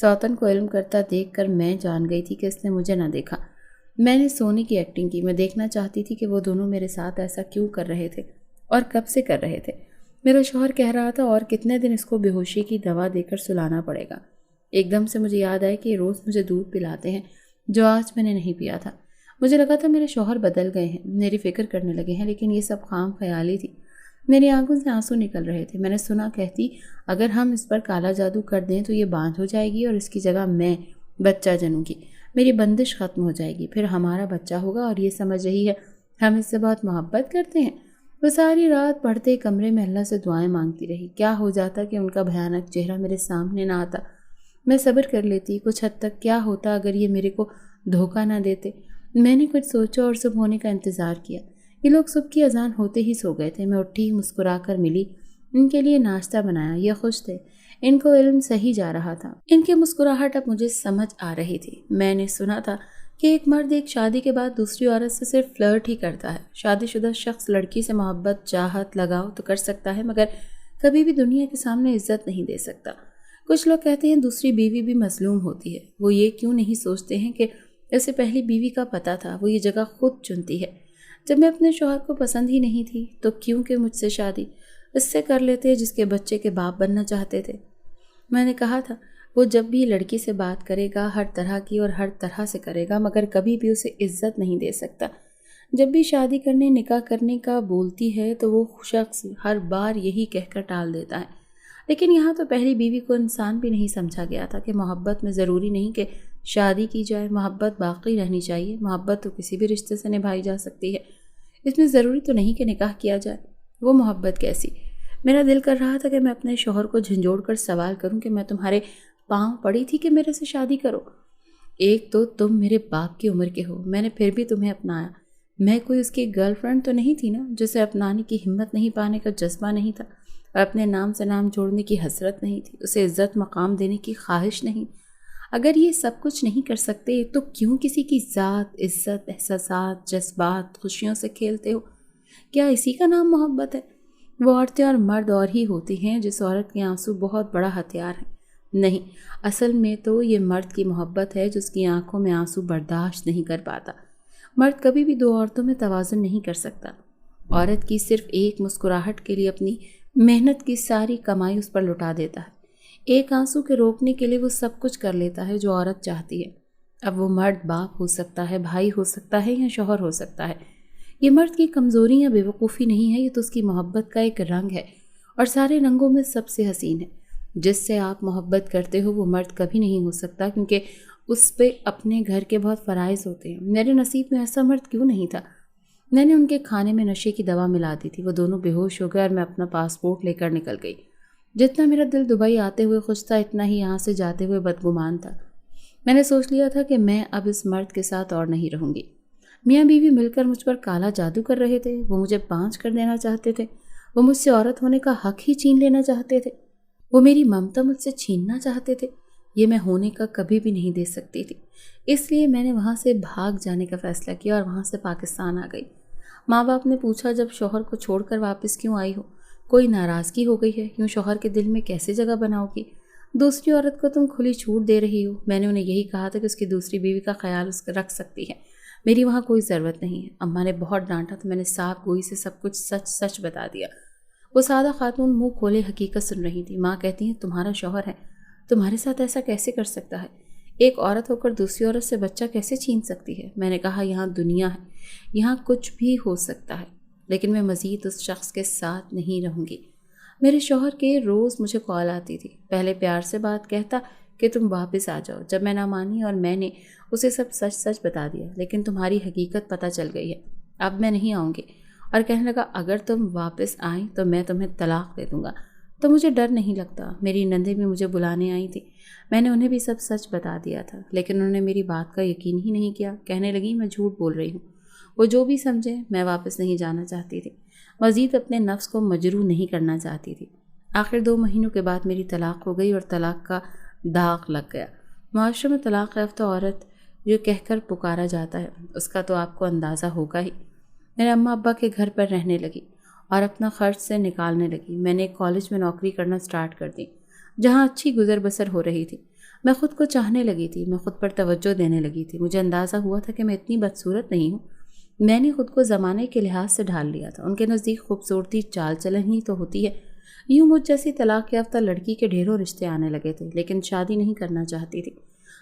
سوتن کو علم کرتا دیکھ کر میں جان گئی تھی کہ اس نے مجھے نہ دیکھا۔ میں نے سونے کی ایکٹنگ کی۔ میں دیکھنا چاہتی تھی کہ وہ دونوں میرے ساتھ ایسا کیوں کر رہے تھے اور کب سے کر رہے تھے۔ میرا شوہر کہہ رہا تھا اور کتنے دن اس کو بے ہوشی کی دوا دے کر سلانا پڑے گا۔ ایک دم سے مجھے یاد آیا کہ یہ روز مجھے دودھ پلاتے ہیں جو آج میں نے نہیں پیا تھا۔ مجھے لگا تھا میرے شوہر بدل گئے ہیں، میری فکر کرنے لگے ہیں، لیکن یہ سب خام خیالی تھی۔ میری آنکھوں سے آنسو نکل رہے تھے۔ میں نے سنا کہتی اگر ہم اس پر کالا جادو کر دیں تو یہ باندھ ہو جائے گی اور اس کی جگہ میں بچہ جنوں گی، میری بندش ختم ہو جائے گی، پھر ہمارا بچہ ہوگا، اور یہ سمجھ رہی ہے ہم اس سے بہت محبت کرتے ہیں۔ وہ ساری رات پڑھتے کمرے میں اللہ سے دعائیں مانگتی رہی۔ کیا ہو جاتا کہ ان کا بھیانک چہرہ میرے سامنے نہ آتا۔ میں صبر کر لیتی کچھ حد تک۔ کیا ہوتا اگر یہ میرے کو دھوکہ نہ دیتے؟ میں نے کچھ سوچا اور صبح ہونے کا انتظار کیا۔ یہ لوگ صبح کی اذان ہوتے ہی سو گئے تھے۔ میں اٹھی، مسکرا کر ملی، ان کے لیے ناشتہ بنایا۔ یہ خوش تھے، ان کو علم صحیح جا رہا تھا۔ ان کی مسکراہٹ اب مجھے سمجھ آ رہی تھی۔ میں نے سنا تھا کہ ایک مرد ایک شادی کے بعد دوسری عورت سے صرف فلرٹ ہی کرتا ہے۔ شادی شدہ شخص لڑکی سے محبت، چاہت، لگاؤ تو کر سکتا ہے، مگر کبھی بھی دنیا کے سامنے عزت نہیں دے سکتا۔ کچھ لوگ کہتے ہیں دوسری بیوی بھی مظلوم ہوتی ہے۔ وہ یہ کیوں نہیں سوچتے ہیں کہ اسے پہلی بیوی کا پتہ تھا، وہ یہ جگہ خود چنتی ہے۔ جب میں اپنے شوہر کو پسند ہی نہیں تھی تو کیوں کہ مجھ سے شادی اس سے کر لیتے جس کے بچے کے باپ بننا چاہتے تھے۔ میں نے کہا تھا وہ جب بھی لڑکی سے بات کرے گا ہر طرح کی اور ہر طرح سے کرے گا، مگر کبھی بھی اسے عزت نہیں دے سکتا۔ جب بھی شادی کرنے نکاح کرنے کا بولتی ہے تو وہ شخص ہر بار یہی کہہ کر ٹال دیتا ہے۔ لیکن یہاں تو پہلی بیوی کو انسان بھی نہیں سمجھا گیا تھا کہ محبت میں ضروری نہیں کہ شادی کی جائے، محبت باقی رہنی چاہیے۔ محبت تو کسی بھی رشتے سے نبھائی جا سکتی ہے، اس میں ضروری تو نہیں کہ نکاح کیا جائے۔ وہ محبت کیسی؟ میرا دل کر رہا تھا کہ میں اپنے شوہر کو جھنجھوڑ کر سوال کروں کہ میں تمہارے پاؤں پڑی تھی کہ میرے سے شادی کرو؟ ایک تو تم میرے باپ کی عمر کے ہو، میں نے پھر بھی تمہیں اپنایا۔ میں کوئی اس کی گرل فرینڈ تو نہیں تھی نا، جسے اپنانے کی ہمت نہیں پانے کا جذبہ نہیں تھا، اور اپنے نام سے نام جوڑنے کی حسرت نہیں تھی، اسے عزت مقام دینے کی خواہش نہیں۔ اگر یہ سب کچھ نہیں کر سکتے تو کیوں کسی کی ذات، عزت، احساسات، جذبات، خوشیوں سے کھیلتے ہو؟ کیا اسی کا نام محبت ہے؟ وہ عورتیں اور مرد اور ہی ہوتی ہیں جس عورت کے آنسو بہت بڑا ہتھیار ہے۔ نہیں، اصل میں تو یہ مرد کی محبت ہے جس کی آنکھوں میں آنسو برداشت نہیں کر پاتا۔ مرد کبھی بھی دو عورتوں میں توازن نہیں کر سکتا۔ عورت کی صرف ایک مسکراہٹ کے لیے اپنی محنت کی ساری کمائی اس پر لٹا دیتا ہے۔ ایک آنسو کے روکنے کے لیے وہ سب کچھ کر لیتا ہے جو عورت چاہتی ہے۔ اب وہ مرد باپ ہو سکتا ہے، بھائی ہو سکتا ہے یا شوہر ہو سکتا ہے۔ یہ مرد کی کمزوری یا بے وقوفی نہیں ہے، یہ تو اس کی محبت کا ایک رنگ ہے، اور سارے رنگوں میں سب سے حسین ہے۔ جس سے آپ محبت کرتے ہو وہ مرد کبھی نہیں ہو سکتا، کیونکہ اس پہ اپنے گھر کے بہت فرائض ہوتے ہیں۔ میرے نصیب میں ایسا مرد کیوں نہیں تھا؟ میں نے ان کے کھانے میں نشے کی دوا ملا دی تھی، وہ دونوں بے ہوش ہو گئے اور میں اپنا پاسپورٹ لے کر نکل گئی۔ جتنا میرا دل دبئی آتے ہوئے خوش تھا، اتنا ہی یہاں سے جاتے ہوئے بدگمان تھا۔ میں نے سوچ لیا تھا کہ میں اب اس مرد کے ساتھ اور نہیں رہوں گی۔ میاں بیوی مل کر مجھ پر کالا جادو کر رہے تھے، وہ مجھے پانچ کر دینا چاہتے تھے، وہ مجھ سے عورت ہونے کا حق ہی چھین لینا چاہتے تھے، وہ میری ممتا مجھ سے چھیننا چاہتے تھے۔ یہ میں ہونے کا کبھی بھی نہیں دے سکتی تھی، اس لیے میں نے وہاں سے بھاگ جانے کا فیصلہ کیا اور وہاں سے پاکستان آ گئی۔ ماں باپ نے پوچھا جب شوہر کو چھوڑ کر واپس کیوں آئی ہو؟ کوئی ناراضگی ہو گئی ہے؟ یوں شوہر کے دل میں کیسے جگہ بناؤ گی؟ دوسری عورت کو تم کھلی چھوٹ دے رہی ہو۔ میں نے انہیں یہی کہا تھا کہ اس کی دوسری بیوی کا خیال اس کا رکھ سکتی ہے، میری وہاں کوئی ضرورت نہیں ہے۔ اماں نے بہت ڈانٹا تو میں نے صاف گوئی سے سب کچھ سچ سچ بتا دیا۔ وہ سادہ خاتون منہ کھولے حقیقت سن رہی تھی۔ ماں کہتی ہیں تمہارا شوہر ہے، تمہارے ساتھ ایسا کیسے کر سکتا ہے؟ ایک عورت ہو کر دوسری عورت سے بچہ کیسے چھین سکتی ہے؟ میں نے کہا یہاں دنیا ہے، یہاں کچھ بھی ہو سکتا ہے، لیکن میں مزید اس شخص کے ساتھ نہیں رہوں گی۔ میرے شوہر کے روز مجھے کال آتی تھی، پہلے پیار سے بات کہتا کہ تم واپس آ جاؤ۔ جب میں نہ مانی اور میں نے اسے سب سچ سچ بتا دیا، لیکن تمہاری حقیقت پتہ چل گئی ہے، اب میں نہیں آؤں گی۔ اور کہنے لگا اگر تم واپس آئیں تو میں تمہیں طلاق دے دوں گا۔ تو مجھے ڈر نہیں لگتا، میری نندیں بھی مجھے بلانے آئی تھیں، میں نے انہیں بھی سب سچ بتا دیا تھا، لیکن انہوں نے میری بات کا یقین ہی نہیں کیا، کہنے لگی میں جھوٹ بول رہی ہوں۔ وہ جو بھی سمجھے، میں واپس نہیں جانا چاہتی تھی، مزید اپنے نفس کو مجروح نہیں کرنا چاہتی تھی۔ آخر 2 مہینوں کے بعد میری طلاق ہو گئی اور طلاق کا داغ لگ گیا۔ معاشرے میں طلاق یافتہ عورت جو کہہ کر پکارا جاتا ہے، اس کا تو آپ کو اندازہ ہوگا ہی۔ میرے اماں ابا کے گھر پر رہنے لگی اور اپنا خرچ سے نکالنے لگی۔ میں نے ایک کالج میں نوکری کرنا سٹارٹ کر دی، جہاں اچھی گزر بسر ہو رہی تھی۔ میں خود کو چاہنے لگی تھی، میں خود پر توجہ دینے لگی تھی۔ مجھے اندازہ ہوا تھا کہ میں اتنی بدصورت نہیں ہوں۔ میں نے خود کو زمانے کے لحاظ سے ڈھال لیا تھا۔ ان کے نزدیک خوبصورتی چال چلن ہی تو ہوتی ہے۔ یوں مجھ جیسی طلاق یافتہ لڑکی کے ڈھیروں رشتے آنے لگے تھے، لیکن شادی نہیں کرنا چاہتی تھی۔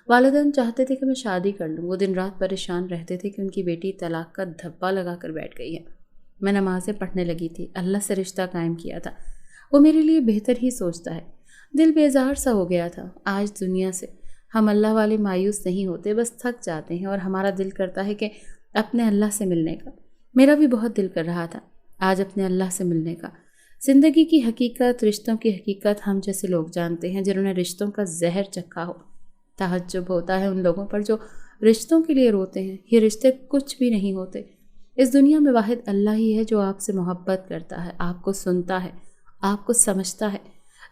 والدین چاہتے تھے کہ میں شادی کر لوں۔ وہ دن رات پریشان رہتے تھے کہ ان کی بیٹی طلاق کا دھبا لگا کر بیٹھ گئی ہے۔ میں نمازیں پڑھنے لگی تھی، اللہ سے رشتہ قائم کیا تھا، وہ میرے لیے بہتر ہی سوچتا ہے۔ دل بیزار سا ہو گیا تھا آج دنیا سے۔ ہم اللہ والے مایوس نہیں ہوتے، بس تھک جاتے ہیں، اور ہمارا دل کرتا ہے کہ اپنے اللہ سے ملنے کا۔ میرا بھی بہت دل کر رہا تھا آج اپنے اللہ سے ملنے کا۔ زندگی کی حقیقت، رشتوں کی حقیقت ہم جیسے لوگ جانتے ہیں جنہوں نے رشتوں کا زہر چکھا ہو۔ تعجب ہوتا ہے ان لوگوں پر جو رشتوں کے لیے روتے ہیں۔ یہ رشتے کچھ بھی نہیں ہوتے۔ اس دنیا میں واحد اللہ ہی ہے جو آپ سے محبت کرتا ہے، آپ کو سنتا ہے، آپ کو سمجھتا ہے۔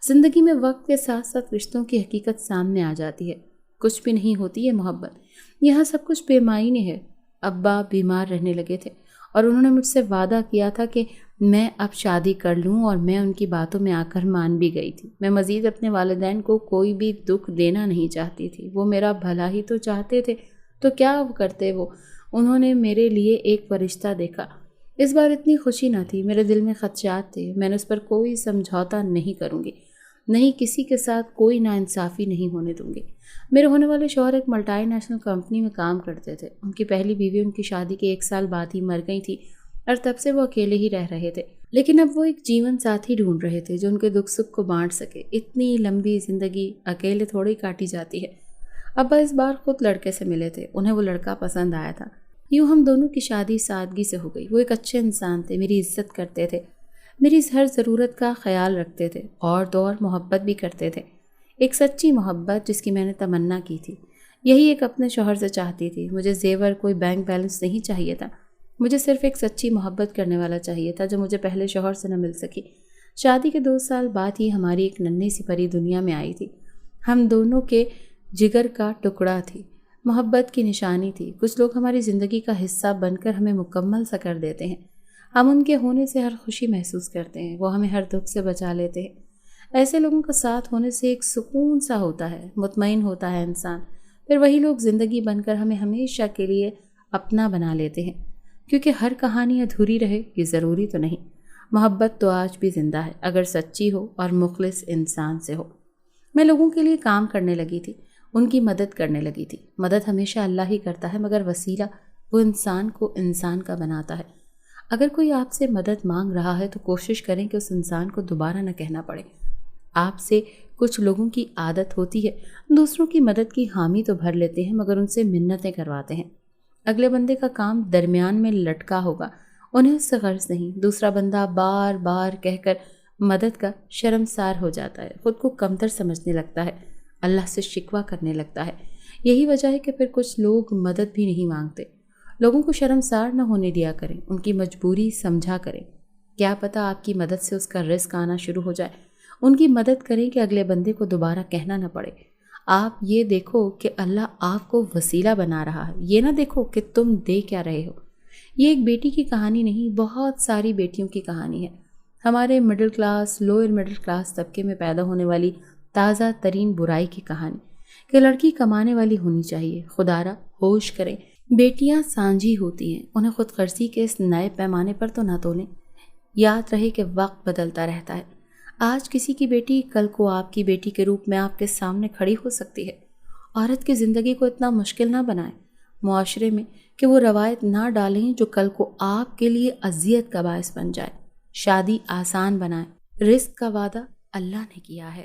زندگی میں وقت کے ساتھ ساتھ رشتوں کی حقیقت سامنے آ جاتی ہے۔ کچھ بھی نہیں ہوتی یہ محبت، یہاں سب کچھ بے معنی ہے۔ ابا بیمار رہنے لگے تھے اور انہوں نے مجھ سے وعدہ کیا تھا کہ میں اب شادی کر لوں، اور میں ان کی باتوں میں آ کر مان بھی گئی تھی۔ میں مزید اپنے والدین کو کوئی بھی دکھ دینا نہیں چاہتی تھی، وہ میرا بھلا ہی تو چاہتے تھے، تو کیا کرتے وہ؟ انہوں نے میرے لیے ایک فرشتہ دیکھا۔ اس بار اتنی خوشی نہ تھی، میرے دل میں خدشات تھے۔ میں نے اس پر کوئی سمجھوتا نہیں کروں گی۔ نہیں کسی کے ساتھ کوئی ناانصافی نہیں ہونے دوں گی۔ میرے ہونے والے شوہر ایک ملٹی نیشنل کمپنی میں کام کرتے تھے۔ ان کی پہلی بیوی ان کی شادی کے 1 سال بعد ہی مر گئی تھی اور تب سے وہ اکیلے ہی رہ رہے تھے، لیکن اب وہ ایک جیون ساتھی ڈھونڈ رہے تھے جو ان کے دکھ سکھ کو بانٹ سکے۔ اتنی لمبی زندگی اکیلے تھوڑی کاٹی جاتی ہے۔ ابا اس بار خود لڑکے سے ملے تھے، انہیں وہ لڑکا پسند آیا تھا۔ یوں ہم دونوں کی شادی سادگی سے ہو گئی۔ وہ ایک اچھے انسان تھے، میری عزت کرتے تھے، میری ہر ضرورت کا خیال رکھتے تھے اور تو اور محبت بھی کرتے تھے، ایک سچی محبت جس کی میں نے تمنا کی تھی۔ یہی ایک اپنے شوہر سے چاہتی تھی۔ مجھے زیور، کوئی بینک بیلنس نہیں چاہیے تھا، مجھے صرف ایک سچی محبت کرنے والا چاہیے تھا جو مجھے پہلے شوہر سے نہ مل سکی۔ شادی کے 2 سال بعد ہی ہماری ایک ننھی سی پری دنیا میں آئی تھی۔ ہم دونوں کے جگر کا ٹکڑا تھی، محبت کی نشانی تھی۔ کچھ لوگ ہماری زندگی کا حصہ بن کر ہمیں مکمل سا کر دیتے ہیں، ہم ان کے ہونے سے ہر خوشی محسوس کرتے ہیں، وہ ہمیں ہر دکھ سے بچا لیتے ہیں۔ ایسے لوگوں کا ساتھ ہونے سے ایک سکون سا ہوتا ہے، مطمئن ہوتا ہے انسان۔ پھر وہی لوگ زندگی بن کر ہمیں ہمیشہ کے لیے اپنا بنا لیتے ہیں، کیونکہ ہر کہانی ادھوری رہے یہ ضروری تو نہیں۔ محبت تو آج بھی زندہ ہے، اگر سچی ہو اور مخلص انسان سے ہو۔ میں لوگوں کے لیے کام کرنے لگی تھی، ان کی مدد کرنے لگی تھی۔ مدد ہمیشہ اللہ ہی کرتا ہے، مگر وسیلہ وہ انسان کو انسان کا بناتا ہے۔ اگر کوئی آپ سے مدد مانگ رہا ہے تو کوشش کریں کہ اس انسان کو دوبارہ نہ کہنا پڑے۔ آپ سے کچھ لوگوں کی عادت ہوتی ہے دوسروں کی مدد کی حامی تو بھر لیتے ہیں مگر ان سے منتیں کرواتے ہیں۔ اگلے بندے کا کام درمیان میں لٹکا ہوگا، انہیں اس سے غرض نہیں۔ دوسرا بندہ بار بار کہہ کر مدد کا شرمسار ہو جاتا ہے، خود کو کمتر سمجھنے لگتا ہے، اللہ سے شکوہ کرنے لگتا ہے۔ یہی وجہ ہے کہ پھر کچھ لوگ مدد بھی نہیں مانگتے۔ لوگوں کو شرمسار نہ ہونے دیا کریں، ان کی مجبوری سمجھا کریں۔ کیا پتہ آپ کی مدد سے اس کا رزق آنا شروع ہو جائے۔ ان کی مدد کریں کہ اگلے بندے کو دوبارہ کہنا نہ پڑے۔ آپ یہ دیکھو کہ اللہ آپ کو وسیلہ بنا رہا ہے، یہ نہ دیکھو کہ تم دے کیا رہے ہو۔ یہ ایک بیٹی کی کہانی نہیں، بہت ساری بیٹیوں کی کہانی ہے۔ ہمارے middle class, lower middle class طبقے میں پیدا ہونے والی تازہ ترین برائی کی کہانی کہ لڑکی کمانے والی ہونی چاہیے۔ خدا را ہوش کریں، بیٹیاں سانجھی ہوتی ہیں، انہیں خود غرضی کے اس نئے پیمانے پر تو نہ تولیں۔ یاد رہے کہ وقت بدلتا رہتا ہے، آج کسی کی بیٹی کل کو آپ کی بیٹی کے روپ میں آپ کے سامنے کھڑی ہو سکتی ہے۔ عورت کی زندگی کو اتنا مشکل نہ بنائیں معاشرے میں کہ وہ روایت نہ ڈالیں جو کل کو آپ کے لیے اذیت کا باعث بن جائے۔ شادی آسان بنائیں، رزق کا وعدہ اللہ نے کیا ہے۔